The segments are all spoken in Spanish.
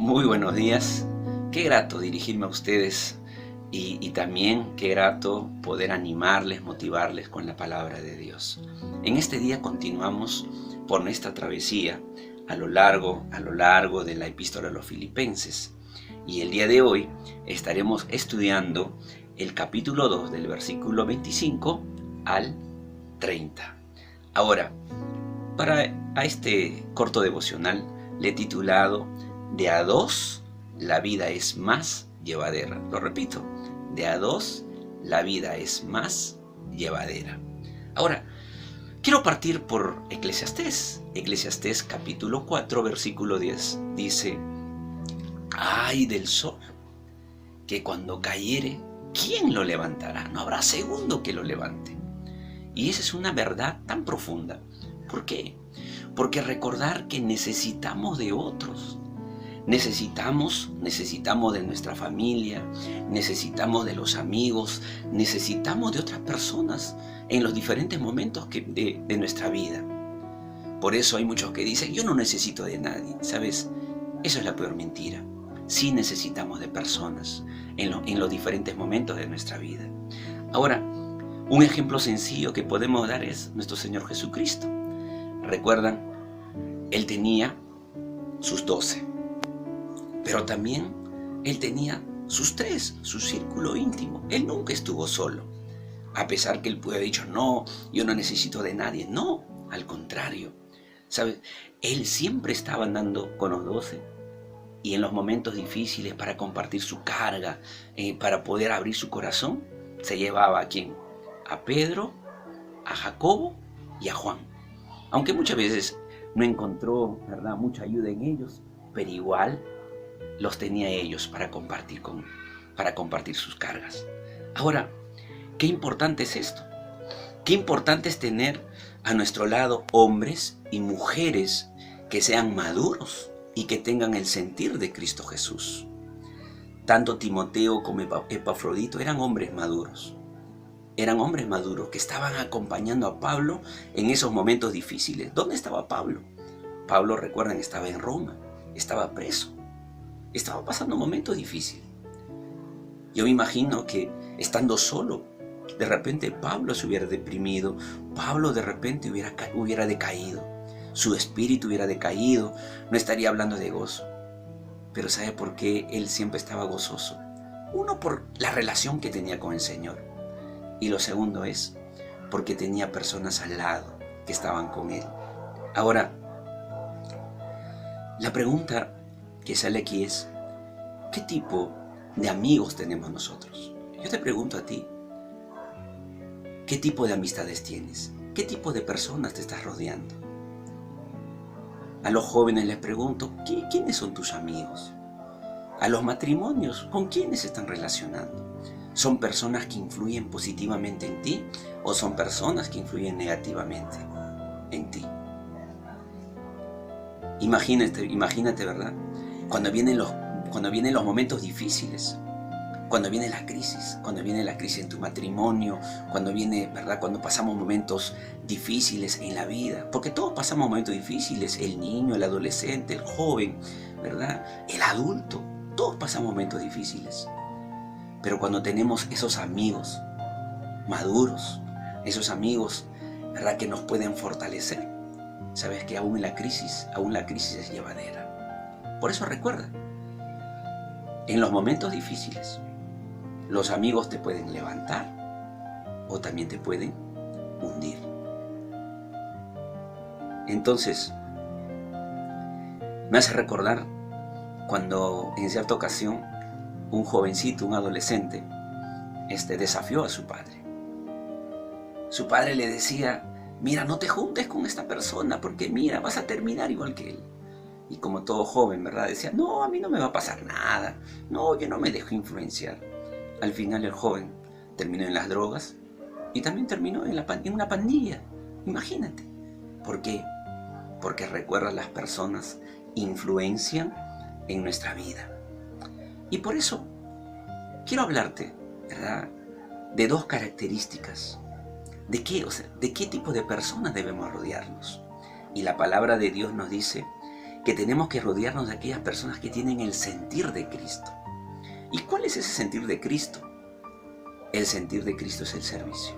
Muy buenos días. Qué grato dirigirme a ustedes y también qué grato poder animarles, motivarles con la palabra de Dios. En este día continuamos por nuestra travesía a lo largo de la epístola a los Filipenses. Y el día de hoy estaremos estudiando el capítulo 2 del versículo 25 al 30. Ahora, a este corto devocional le he titulado De a dos la vida es más llevadera. Lo repito, de a dos la vida es más llevadera. Ahora, quiero partir por Eclesiastés. Eclesiastés capítulo 4, versículo 10 dice: Ay del sol, que cuando cayere, ¿quién lo levantará? No habrá segundo que lo levante. Y esa es una verdad tan profunda. ¿Por qué? Porque recordar que necesitamos de otros. Necesitamos de nuestra familia, necesitamos de los amigos, necesitamos de otras personas en los diferentes momentos de nuestra vida. Por eso hay muchos que dicen: yo no necesito de nadie. ¿Sabes? Eso es la peor mentira. Sí necesitamos de personas en los diferentes momentos de nuestra vida. Ahora, un ejemplo sencillo que podemos dar es nuestro Señor Jesucristo. ¿Recuerdan? Él tenía sus 12. Pero también Él tenía sus 3, su círculo íntimo. Él nunca estuvo solo. A pesar que Él pudo haber dicho: no, yo no necesito de nadie. No, al contrario. ¿Sabes? Él siempre estaba andando con los 12. Y en los momentos difíciles, para compartir su carga, para poder abrir su corazón, se llevaba ¿a quién? A Pedro, a Jacobo y a Juan. Aunque muchas veces no encontró, ¿verdad?, mucha ayuda en ellos, pero igual los tenía ellos para compartir sus cargas. Ahora, qué importante es esto. Qué importante es tener a nuestro lado hombres y mujeres que sean maduros y que tengan el sentir de Cristo Jesús. Tanto Timoteo como Epafrodito eran hombres maduros. Eran hombres maduros que estaban acompañando a Pablo en esos momentos difíciles. ¿Dónde estaba Pablo? Pablo, recuerdan, estaba en Roma, estaba preso. Estaba pasando momentos difíciles. Yo me imagino que estando solo, de repente Pablo se hubiera deprimido, Pablo de repente hubiera decaído, su espíritu hubiera decaído, no estaría hablando de gozo. Pero ¿sabe por qué él siempre estaba gozoso? Uno, por la relación que tenía con el Señor. Y lo segundo es porque tenía personas al lado que estaban con él. Ahora, la pregunta que sale aquí es: ¿qué tipo de amigos tenemos nosotros? Yo te pregunto a ti, ¿qué tipo de amistades tienes? ¿Qué tipo de personas te estás rodeando? A los jóvenes les pregunto: ¿quiénes son tus amigos? A los matrimonios, ¿con quiénes se están relacionando? ¿Son personas que influyen positivamente en ti o son personas que influyen negativamente en ti? Imagínate, ¿verdad? Cuando vienen los momentos difíciles, cuando viene la crisis en tu matrimonio, cuando pasamos momentos difíciles en la vida, porque todos pasamos momentos difíciles, el niño, el adolescente, el joven, ¿verdad?, el adulto, todos pasamos momentos difíciles. Pero cuando tenemos esos amigos maduros, esos amigos, ¿verdad?, que nos pueden fortalecer, sabes que aún la crisis es llevadera. Por eso recuerda, en los momentos difíciles, los amigos te pueden levantar o también te pueden hundir. Entonces, me hace recordar cuando en cierta ocasión un jovencito, un adolescente, desafió a su padre. Su padre le decía: mira, no te juntes con esta persona porque mira, vas a terminar igual que él. Y como todo joven, ¿verdad?, decía: no, a mí no me va a pasar nada. No, yo no me dejo influenciar. Al final el joven terminó en las drogas y también terminó en una pandilla. Imagínate. ¿Por qué? Porque recuerda, las personas influencian en nuestra vida. Y por eso quiero hablarte, ¿verdad?, de 2 características. ¿De qué tipo de personas debemos rodearnos? Y la palabra de Dios nos dice que tenemos que rodearnos de aquellas personas que tienen el sentir de Cristo. ¿Y cuál es ese sentir de Cristo? El sentir de Cristo es el servicio.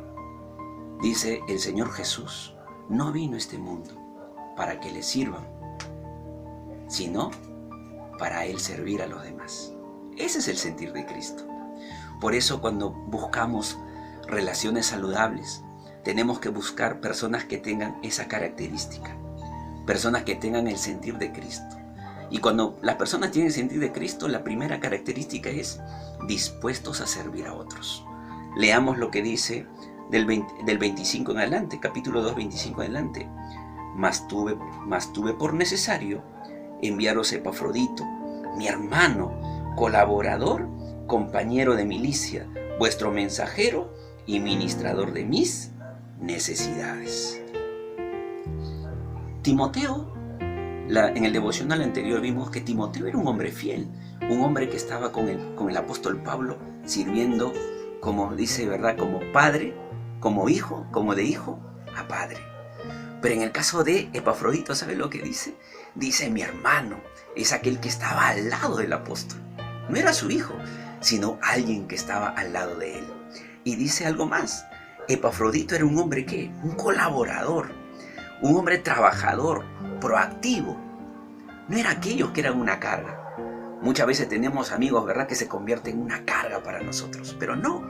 Dice el Señor Jesús, no vino a este mundo para que le sirvan, sino para Él servir a los demás. Ese es el sentir de Cristo. Por eso cuando buscamos relaciones saludables, tenemos que buscar personas que tengan esa característica, personas que tengan el sentir de Cristo. Y cuando las personas tienen el sentir de Cristo, la primera característica es dispuestos a servir a otros. Leamos lo que dice del 25 en adelante, capítulo 2, 25 en adelante. Mas tuve por necesario enviaros a Epafrodito, mi hermano, colaborador, compañero de milicia, vuestro mensajero y ministrador de mis necesidades. Timoteo, en el devocional anterior vimos que Timoteo era un hombre fiel, un hombre que estaba con el apóstol Pablo sirviendo, como dice, ¿verdad?, como padre, como hijo, como de hijo a padre. Pero en el caso de Epafrodito, ¿sabe lo que dice? Dice, mi hermano, es aquel que estaba al lado del apóstol. No era su hijo, sino alguien que estaba al lado de él. Y dice algo más, Epafrodito era un hombre ¿qué? Un colaborador, un hombre trabajador, proactivo. No era aquellos que eran una carga. Muchas veces tenemos amigos, ¿verdad?, que se convierten en una carga para nosotros, pero no.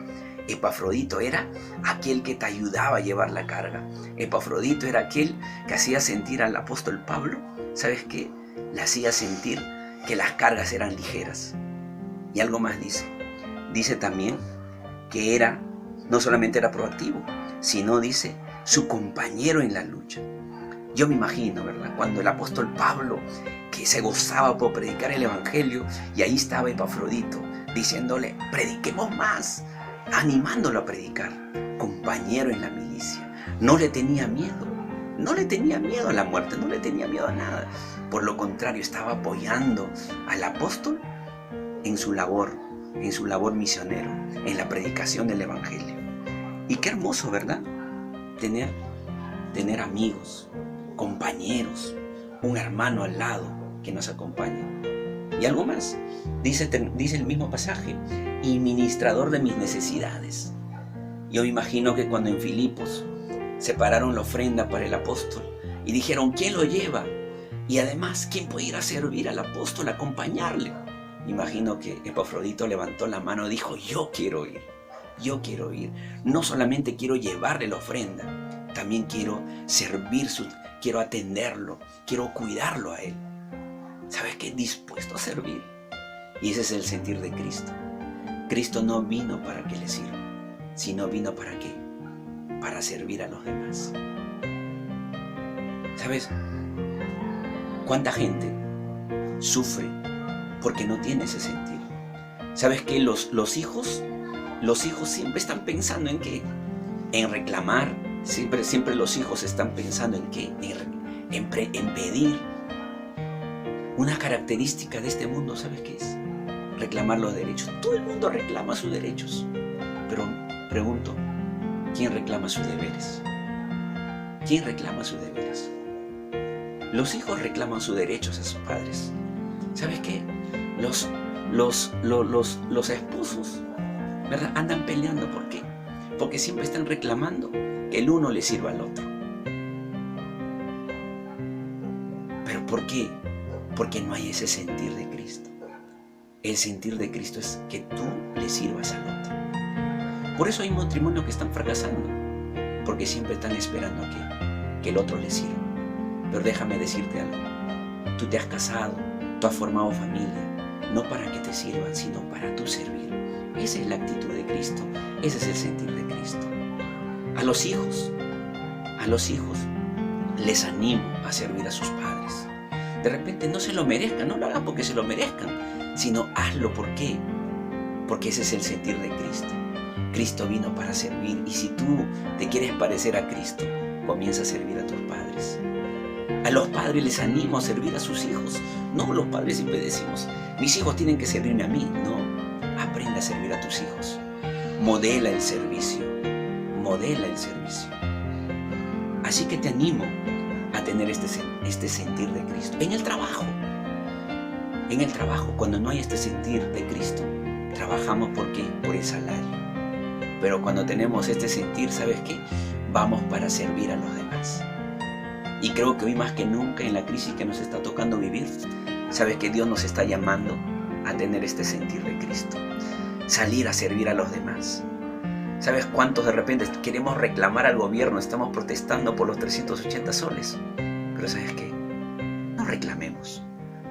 Epafrodito era aquel que te ayudaba a llevar la carga. Epafrodito era aquel que hacía sentir al apóstol Pablo, ¿sabes qué? Le hacía sentir que las cargas eran ligeras. Y algo más dice también que no solamente era proactivo, sino dice su compañero en la lucha. Yo me imagino, ¿verdad?, cuando el apóstol Pablo, que se gozaba por predicar el evangelio, y ahí estaba Epafrodito diciéndole, prediquemos más, animándolo a predicar, compañero en la milicia. No le tenía miedo a la muerte, no le tenía miedo a nada. Por lo contrario, estaba apoyando al apóstol en su labor misionero, en la predicación del evangelio. Y qué hermoso, ¿verdad?, tener amigos, compañeros, un hermano al lado que nos acompañe. Y algo más, dice el mismo pasaje, y ministrador de mis necesidades. Yo me imagino que cuando en Filipos separaron la ofrenda para el apóstol y dijeron, ¿quién lo lleva? Y además, ¿quién puede ir a servir al apóstol, a acompañarle? Me imagino que Epafrodito levantó la mano y dijo, yo quiero ir. No solamente quiero llevarle la ofrenda, también quiero quiero atenderlo, quiero cuidarlo a él. ¿Sabes qué? Dispuesto a servir. Y ese es el sentir de Cristo. Cristo no vino para que le sirva, sino vino ¿para qué? Para servir a los demás. ¿Sabes? ¿Cuánta gente sufre porque no tiene ese sentir? ¿Sabes qué? Los hijos siempre están pensando en qué? En reclamar. Siempre los hijos están pensando en qué? En pedir. Una característica de este mundo, ¿sabes qué es? Reclamar los derechos. Todo el mundo reclama sus derechos. Pero pregunto, ¿quién reclama sus deberes? ¿Quién reclama sus deberes? Los hijos reclaman sus derechos a sus padres. ¿Sabes qué? Los esposos, ¿verdad?, andan peleando. ¿Por qué? Porque siempre están reclamando que el uno le sirva al otro. ¿Pero por qué? Porque no hay ese sentir de Cristo. El sentir de Cristo es que tú le sirvas al otro. Por eso hay matrimonios que están fracasando, porque siempre están esperando que el otro le sirva. Pero déjame decirte algo. Tú te has casado, tú has formado familia, no para que te sirvan, sino para tú servir. Esa es la actitud de Cristo. Ese es el sentir de Cristo. A los hijos les animo a servir a sus padres. De repente no se lo merezcan, no lo hagan porque se lo merezcan, sino hazlo. ¿Por qué? Porque ese es el sentir de Cristo. Cristo vino para servir, y si tú te quieres parecer a Cristo, comienza a servir a tus padres. A los padres les animo a servir a sus hijos. No, los padres siempre decimos, mis hijos tienen que servirme a mí. No, aprende a servir a tus hijos. Modela el servicio. Así que te animo a tener este sentir de Cristo. En el trabajo, cuando no hay este sentir de Cristo, trabajamos ¿por qué? Por el salario. Pero cuando tenemos este sentir, ¿sabes qué? Vamos para servir a los demás. Y creo que hoy más que nunca en la crisis que nos está tocando vivir, ¿sabes que Dios nos está llamando a tener este sentir de Cristo? Salir a servir a los demás. ¿Sabes cuántos de repente queremos reclamar al gobierno? Estamos protestando por los 380 soles. Pero ¿sabes qué? No reclamemos.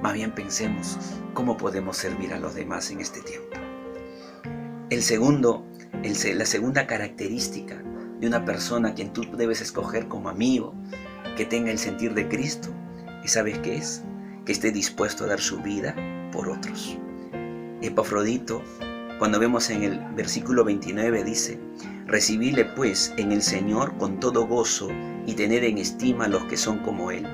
Más bien pensemos cómo podemos servir a los demás en este tiempo. La segunda característica de una persona a quien tú debes escoger como amigo, que tenga el sentir de Cristo, ¿y sabes qué es? Que esté dispuesto a dar su vida por otros. Epafrodito, cuando vemos en el versículo 29, dice: recibíle pues en el Señor con todo gozo y tener en estima a los que son como Él,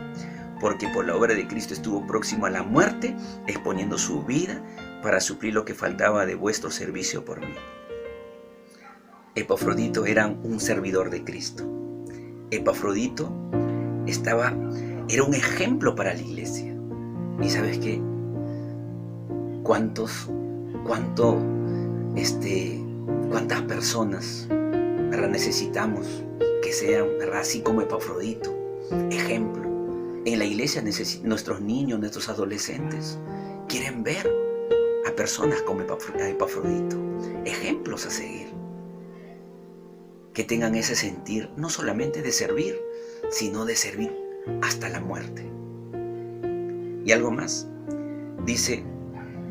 porque por la obra de Cristo estuvo próximo a la muerte, exponiendo su vida para suplir lo que faltaba de vuestro servicio por mí. Epafrodito era un servidor de Cristo. Epafrodito era un ejemplo para la iglesia. ¿Y sabes qué? ¿Cuántas personas, ¿verdad?, necesitamos que sean, ¿verdad?, así como Epafrodito, ejemplo? En la iglesia nuestros niños, nuestros adolescentes quieren ver a personas como Epafrodito, ejemplos a seguir, que tengan ese sentir no solamente de servir, sino de servir hasta la muerte. Y algo más, dice: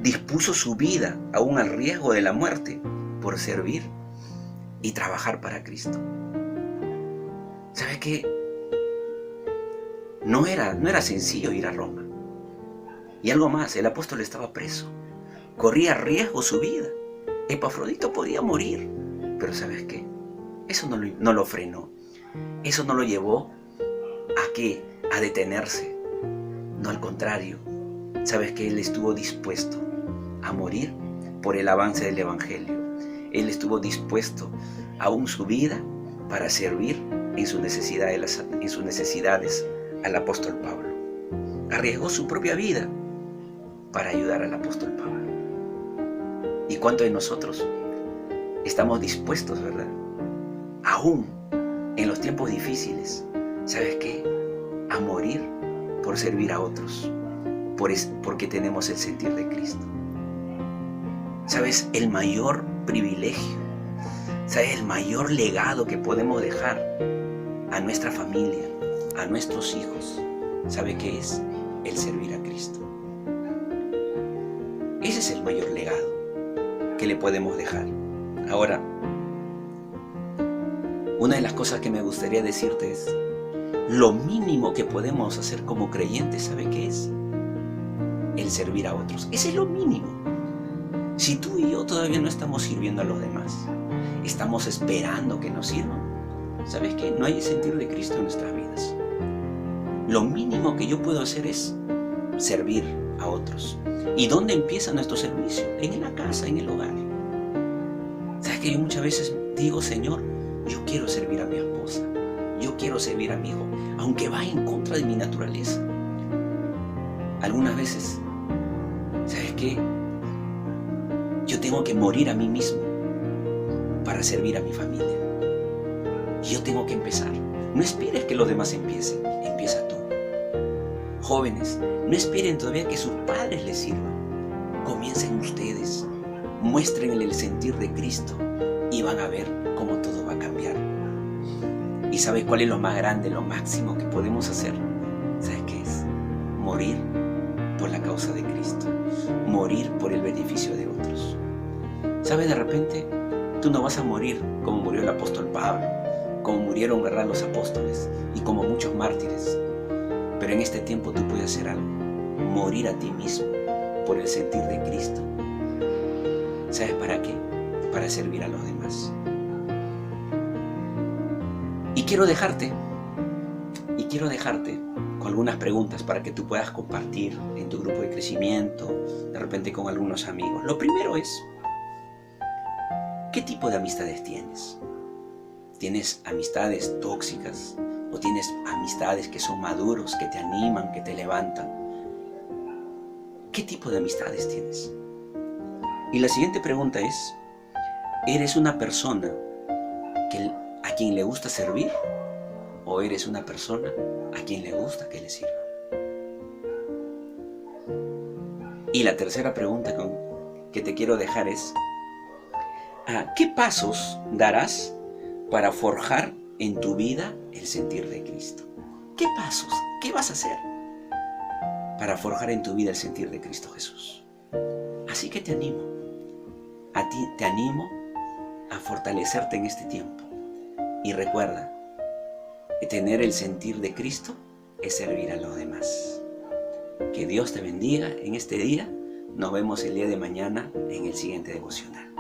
dispuso su vida aún al riesgo de la muerte por servir y trabajar para Cristo. ¿Sabe qué? No era sencillo ir a Roma. Y algo más, el apóstol estaba preso. Corría riesgo su vida. Epafrodito podía morir. Pero ¿sabes qué? Eso no lo frenó. Eso no lo llevó ¿a qué? A detenerse. No, al contrario. ¿Sabes qué? Él estuvo dispuesto a morir por el avance del Evangelio. Él estuvo dispuesto aún su vida para servir en sus necesidades al apóstol Pablo. Arriesgó su propia vida para ayudar al apóstol Pablo. ¿Y cuántos de nosotros estamos dispuestos, verdad? Aún en los tiempos difíciles, ¿sabes qué? A morir por servir a otros, porque tenemos el sentir de Cristo. ¿Sabes? El mayor privilegio, ¿sabes? El mayor legado que podemos dejar a nuestra familia, a nuestros hijos, ¿sabe qué es? El servir a Cristo. Ese es el mayor legado que le podemos dejar. Ahora, una de las cosas que me gustaría decirte es: lo mínimo que podemos hacer como creyentes, ¿sabe qué es? El servir a otros. Ese es lo mínimo. Si tú y yo todavía no estamos sirviendo a los demás, estamos esperando que nos sirvan, ¿sabes qué? No hay sentir de Cristo en nuestras vidas. Lo mínimo que yo puedo hacer es servir a otros. ¿Y dónde empieza nuestro servicio? En la casa, en el hogar. ¿Sabes qué? Yo muchas veces digo: Señor, yo quiero servir a mi esposa, yo quiero servir a mi hijo, aunque va en contra de mi naturaleza. Algunas veces, ¿sabes qué? Yo tengo que morir a mí mismo para servir a mi familia. Y yo tengo que empezar. No esperes que los demás empiecen, empieza tú. Jóvenes, no esperen todavía que sus padres les sirvan. Comiencen ustedes, muéstrenle el sentir de Cristo y van a ver cómo todo va a cambiar. ¿Y sabes cuál es lo más grande, lo máximo que podemos hacer? ¿Sabes qué es? Morir por la causa de Cristo, morir por el beneficio de otros. ¿Sabes? De repente tú no vas a morir como murió el apóstol Pablo, como murieron, ¿verdad?, los apóstoles y como muchos mártires. Pero en este tiempo tú puedes hacer algo: morir a ti mismo por el sentir de Cristo. ¿Sabes para qué? Para servir a los demás. Y quiero dejarte con algunas preguntas para que tú puedas compartir en tu grupo de crecimiento, de repente con algunos amigos. Lo primero es: ¿qué tipo de amistades tienes? ¿Tienes amistades tóxicas ¿O tienes amistades que son maduros, que te animan, que te levantan? ¿Qué tipo de amistades tienes? Y la siguiente pregunta es, ¿eres una persona a quien le gusta servir? ¿O eres una persona a quien le gusta que le sirva? Y la tercera pregunta que te quiero dejar es, ¿qué pasos darás para forjar en tu vida el sentir de Cristo? ¿Qué pasos? ¿Qué vas a hacer para forjar en tu vida el sentir de Cristo Jesús? Así que te animo, te animo a fortalecerte en este tiempo. Y recuerda, que tener el sentir de Cristo es servir a los demás. Que Dios te bendiga en este día. Nos vemos el día de mañana en el siguiente devocional.